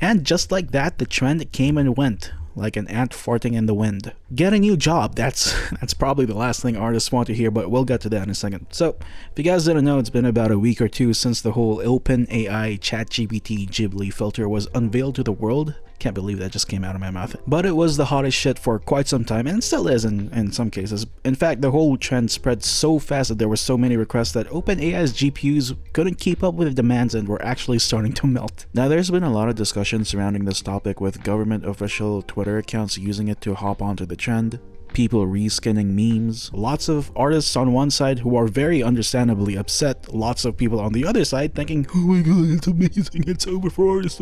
And just like that, the trend came and went, like an ant farting in the wind. Get a new job, that's probably the last thing artists want to hear, but we'll get to that in a second. So, if you guys didn't know, it's been about a week or two since the whole OpenAI ChatGPT Ghibli filter was unveiled to the world. Can't believe that just came out of my mouth. But it was the hottest shit for quite some time, and it still is in some cases. In fact, the whole trend spread so fast that there were so many requests that OpenAI's GPUs couldn't keep up with the demands and were actually starting to melt. Now, there's been a lot of discussion surrounding this topic, with government official Twitter accounts using it to hop onto the trend, people reskinning memes, lots of artists on one side who are very understandably upset, lots of people on the other side thinking, oh my god, it's amazing, it's over for artists.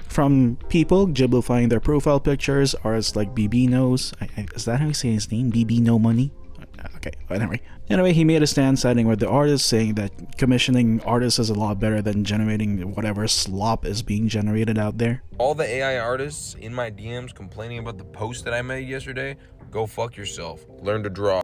From people Ghiblifying their profile pictures, artists like BBno's, is that how you say his name? BBno Money? Okay, anyway, he made a stand siding with the artist, saying that commissioning artists is a lot better than generating whatever slop is being generated out there. All the AI artists in my DMs complaining about the post that I made yesterday, go fuck yourself. Learn to draw.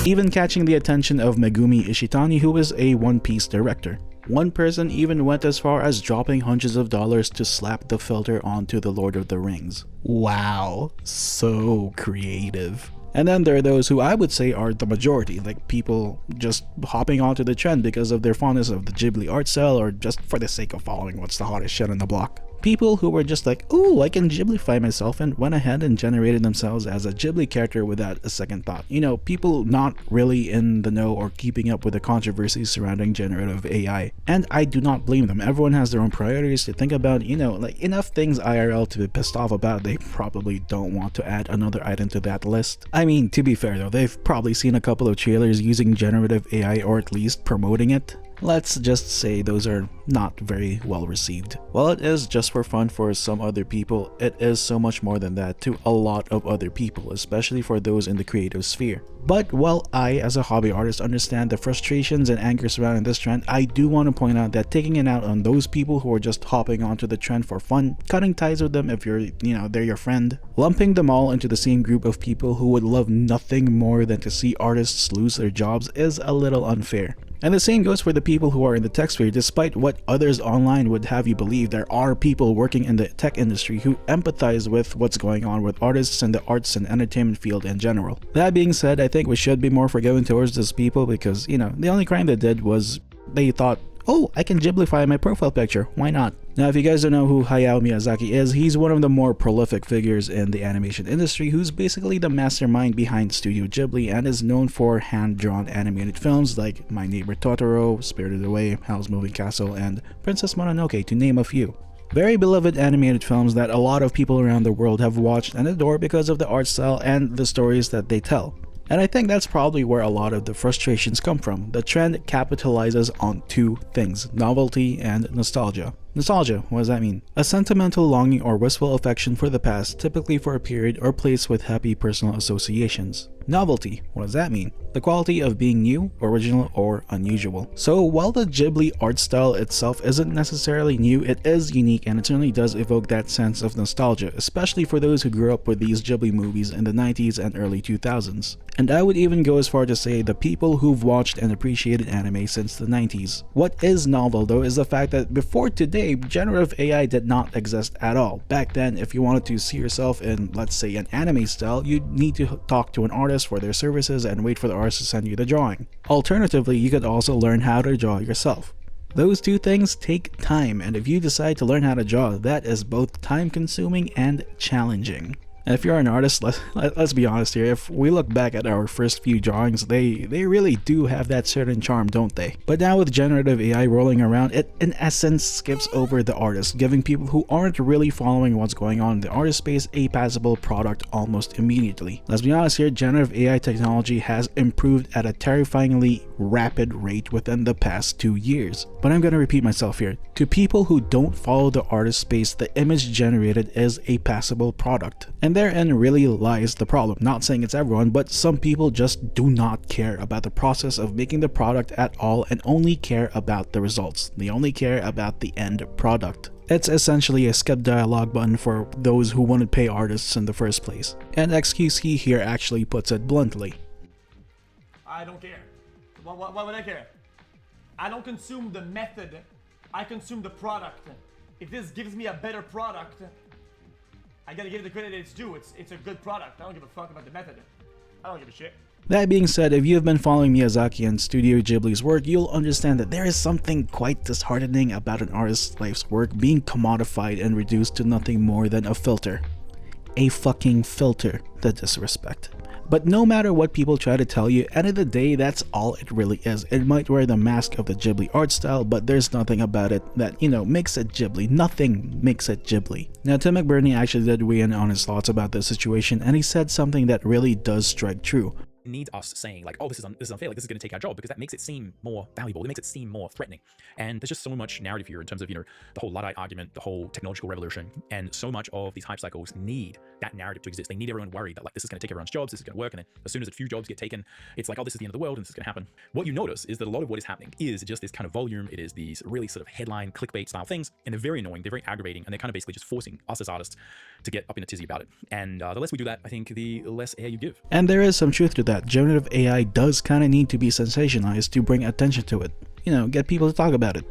Even catching the attention of Megumi Ishitani, who is a One Piece director. One person even went as far as dropping hundreds of dollars to slap the filter onto The Lord of the Rings. Wow, so creative. And then there are those who I would say are the majority, like people just hopping onto the trend because of their fondness of the Ghibli art style, or just for the sake of following what's the hottest shit on the block. People who were just like, ooh, I can Ghiblify myself, and went ahead and generated themselves as a Ghibli character without a second thought. You know, people not really in the know or keeping up with the controversies surrounding generative AI. And I do not blame them. Everyone has their own priorities to think about, you know, like enough things IRL to be pissed off about. They probably don't want to add another item to that list. I mean, to be fair though, they've probably seen a couple of trailers using generative AI, or at least promoting it. Let's just say those are not very well received. While it is just for fun for some other people, it is so much more than that to a lot of other people, especially for those in the creative sphere. But while I, as a hobby artist, understand the frustrations and anger surrounding this trend, I do want to point out that taking it out on those people who are just hopping onto the trend for fun, cutting ties with them if they're your friend, lumping them all into the same group of people who would love nothing more than to see artists lose their jobs is a little unfair. And the same goes for the people who are in the tech sphere. Despite what others online would have you believe, there are people working in the tech industry who empathize with what's going on with artists and the arts and entertainment field in general. That being said, I think we should be more forgiving towards these people because, you know, the only crime they did was they thought, oh, I can Ghiblify my profile picture, why not? Now, if you guys don't know who Hayao Miyazaki is, he's one of the more prolific figures in the animation industry, who's basically the mastermind behind Studio Ghibli and is known for hand-drawn animated films like My Neighbor Totoro, Spirited Away, Howl's Moving Castle, and Princess Mononoke, to name a few. Very beloved animated films that a lot of people around the world have watched and adore because of the art style and the stories that they tell. And I think that's probably where a lot of the frustrations come from. The trend capitalizes on two things: novelty and nostalgia. Nostalgia, what does that mean? A sentimental longing or wistful affection for the past, typically for a period or place with happy personal associations. Novelty, what does that mean? The quality of being new, original, or unusual. So while the Ghibli art style itself isn't necessarily new, it is unique and it certainly does evoke that sense of nostalgia, especially for those who grew up with these Ghibli movies in the 90s and early 2000s. And I would even go as far to say the people who've watched and appreciated anime since the 90s. What is novel though is the fact that before today, generative AI did not exist at all. Back then, if you wanted to see yourself in, let's say, an anime style, you'd need to talk to an artist for their services and wait for the artist to send you the drawing. Alternatively, you could also learn how to draw yourself. Those two things take time, and if you decide to learn how to draw, that is both time consuming and challenging. And if you're an artist, let's be honest here, if we look back at our first few drawings, they really do have that certain charm, don't they? But now with generative AI rolling around, it in essence skips over the artist, giving people who aren't really following what's going on in the artist space a passable product almost immediately. Let's be honest here, generative AI technology has improved at a terrifyingly rapid rate within the past 2 years. But I'm gonna repeat myself here. To people who don't follow the artist space, the image generated is a passable product. And therein really lies the problem. Not saying it's everyone, but some people just do not care about the process of making the product at all and only care about the results. They only care about the end product. It's essentially a skip dialogue button for those who wouldn't pay artists in the first place. And XQC here actually puts it bluntly. I don't care. Why would I care? I don't consume the method, I consume the product. If this gives me a better product, I gotta give it the credit it's due. It's a good product. I don't give a fuck about the method. I don't give a shit. That being said, if you have been following Miyazaki and Studio Ghibli's work, you'll understand that there is something quite disheartening about an artist's life's work being commodified and reduced to nothing more than a filter. A fucking filter, the disrespect. But no matter what people try to tell you, end of the day, that's all it really is. It might wear the mask of the Ghibli art style, but there's nothing about it that, makes it Ghibli. Nothing makes it Ghibli. Now, Tim McBurney actually did weigh in on his thoughts about this situation, and he said something that really does strike true. Needs us saying like, oh, this is unfair, like this is going to take our job, because that makes it seem more valuable, it makes it seem more threatening. And there's just so much narrative here in terms of the whole Luddite argument, the whole technological revolution, and so much of these hype cycles need that narrative to exist. They need everyone worried that like this is going to take everyone's jobs, this is going to work, and then as soon as a few jobs get taken, it's like, oh, this is the end of the world and this is going to happen. What you notice is that a lot of what is happening is just this kind of volume. It is these really sort of headline clickbait style things, and they're very annoying, they're very aggravating, and they're kind of basically just forcing us as artists to get up in a tizzy about it. And the less we do that, I think the less air you give. And there is some truth to that. Generative AI does kind of need to be sensationalized to bring attention to it. Get people to talk about it.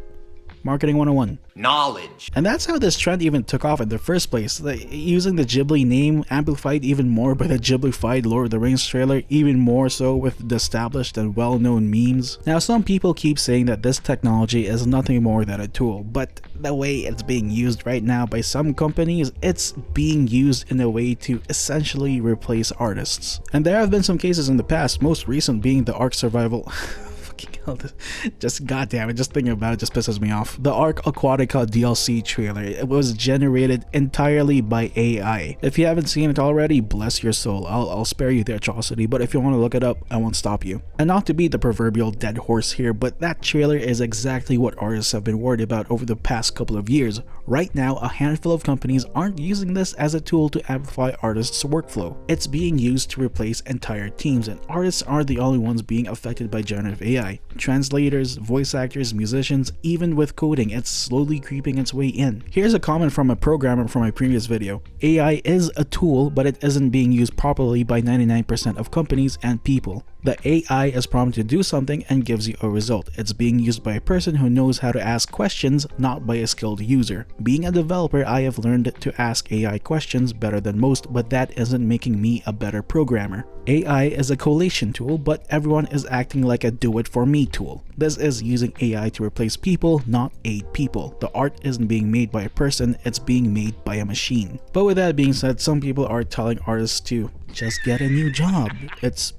Marketing 101. Knowledge. And that's how this trend even took off in the first place. Using the Ghibli name, amplified even more by the Ghiblified Lord of the Rings trailer, even more so with the established and well-known memes. Now, some people keep saying that this technology is nothing more than a tool, but the way it's being used right now by some companies, it's being used in a way to essentially replace artists. And there have been some cases in the past, most recent being the Ark Survival just goddamn it, just thinking about it just pisses me off. The Ark Aquatica DLC trailer, it was generated entirely by AI. If you haven't seen it already, bless your soul. I'll spare you the atrocity, but if you want to look it up, I won't stop you. And not to be the proverbial dead horse here, but that trailer is exactly what artists have been worried about over the past couple of years. Right now, a handful of companies aren't using this as a tool to amplify artists' workflow. It's being used to replace entire teams, and artists are the only ones being affected by generative AI. Translators, voice actors, musicians, even with coding, it's slowly creeping its way in. Here's a comment from a programmer from my previous video. AI is a tool, but it isn't being used properly by 99% of companies and people. The AI is prompted to do something and gives you a result. It's being used by a person who knows how to ask questions, not by a skilled user. Being a developer, I have learned to ask AI questions better than most, but that isn't making me a better programmer. AI is a collation tool, but everyone is acting like a do-it-for-me tool. This is using AI to replace people, not aid people. The art isn't being made by a person, it's being made by a machine. But with that being said, some people are telling artists to just get a new job. It's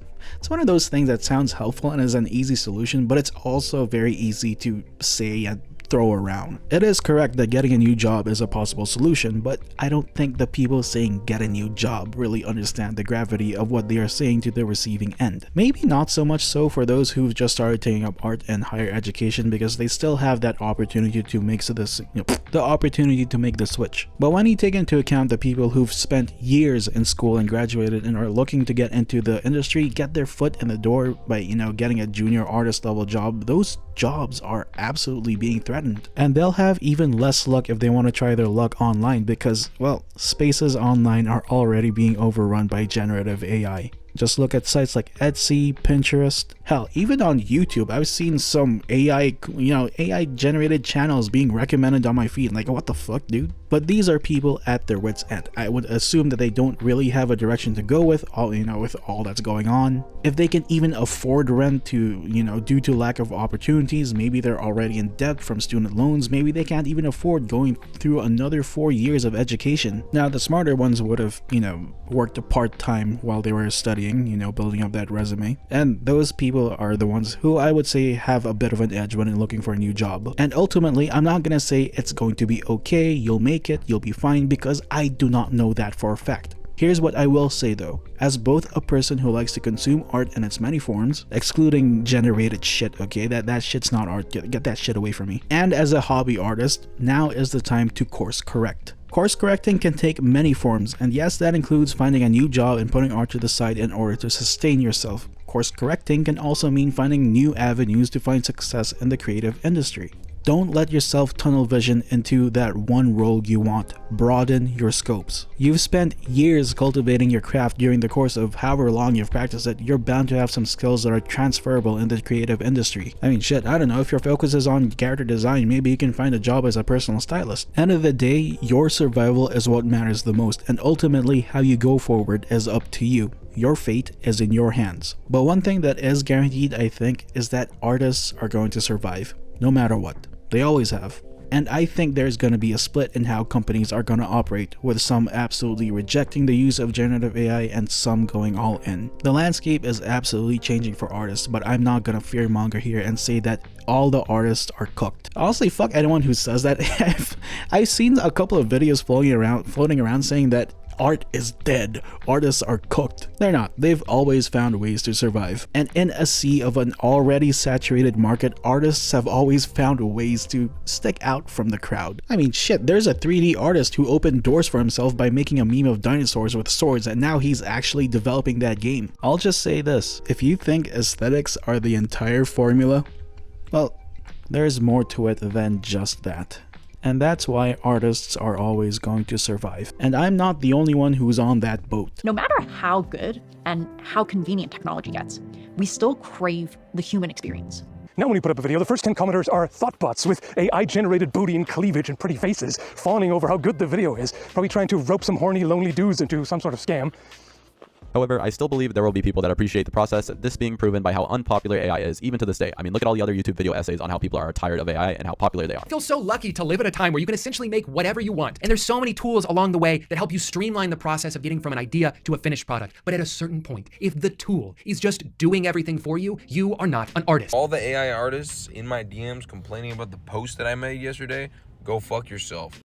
one of those things that sounds helpful and is an easy solution, but it's also very easy to say and throw around. It is correct that getting a new job is a possible solution, but I don't think the people saying get a new job really understand the gravity of what they are saying to the receiving end. Maybe not so much so for those who've just started taking up art and higher education, because they still have that opportunity to make the switch. But when you take into account the people who've spent years in school and graduated and are looking to get into the industry, get their foot in the door by getting a junior artist level job, those jobs are absolutely being threatened. And they'll have even less luck if they want to try their luck online, because, well, spaces online are already being overrun by generative AI. Just look at sites like Etsy, Pinterest, hell, even on YouTube, I've seen some AI generated channels being recommended on my feed. Like, what the fuck, dude? But these are people at their wits' end. I would assume that they don't really have a direction to go with with all that's going on. If they can even afford rent due to lack of opportunities, maybe they're already in debt from student loans, maybe they can't even afford going through another 4 years of education. Now, the smarter ones would have, worked a part-time while they were studying, building up that resume. And those people are the ones who I would say have a bit of an edge when looking for a new job. And ultimately, I'm not gonna say it's going to be okay, you'll make it, you'll be fine, because I do not know that for a fact. Here's what I will say though, as both a person who likes to consume art in its many forms, excluding generated shit, okay, that shit's not art, get that shit away from me, and as a hobby artist, now is the time to course correct. Course correcting can take many forms, and yes, that includes finding a new job and putting art to the side in order to sustain yourself. Course correcting can also mean finding new avenues to find success in the creative industry. Don't let yourself tunnel vision into that one role you want. Broaden your scopes. You've spent years cultivating your craft. During the course of however long you've practiced it, you're bound to have some skills that are transferable in the creative industry. I mean, shit, I don't know, if your focus is on character design, maybe you can find a job as a personal stylist. End of the day, your survival is what matters the most, and ultimately how you go forward is up to you. Your fate is in your hands. But one thing that is guaranteed, I think, is that artists are going to survive, no matter what. They always have. And I think there's going to be a split in how companies are going to operate, with some absolutely rejecting the use of generative AI and some going all in. The landscape is absolutely changing for artists, but I'm not going to fearmonger here and say that all the artists are cooked. Honestly, fuck anyone who says that. I've seen a couple of videos floating around saying that art is dead, artists are cooked. They're not. They've always found ways to survive. And in a sea of an already saturated market, artists have always found ways to stick out from the crowd. I mean, shit, there's a 3D artist who opened doors for himself by making a meme of dinosaurs with swords, and now he's actually developing that game. I'll just say this, if you think aesthetics are the entire formula, well, there's more to it than just that. And that's why artists are always going to survive. And I'm not the only one who's on that boat. No matter how good and how convenient technology gets, we still crave the human experience. Now when you put up a video, the first 10 commenters are thoughtbots with AI-generated booty and cleavage and pretty faces, fawning over how good the video is, probably trying to rope some horny, lonely dudes into some sort of scam. However, I still believe there will be people that appreciate the process, this being proven by how unpopular AI is, even to this day. I mean, look at all the other YouTube video essays on how people are tired of AI and how popular they are. I feel so lucky to live at a time where you can essentially make whatever you want. And there's so many tools along the way that help you streamline the process of getting from an idea to a finished product. But at a certain point, if the tool is just doing everything for you, you are not an artist. All the AI artists in my DMs complaining about the post that I made yesterday, go fuck yourself.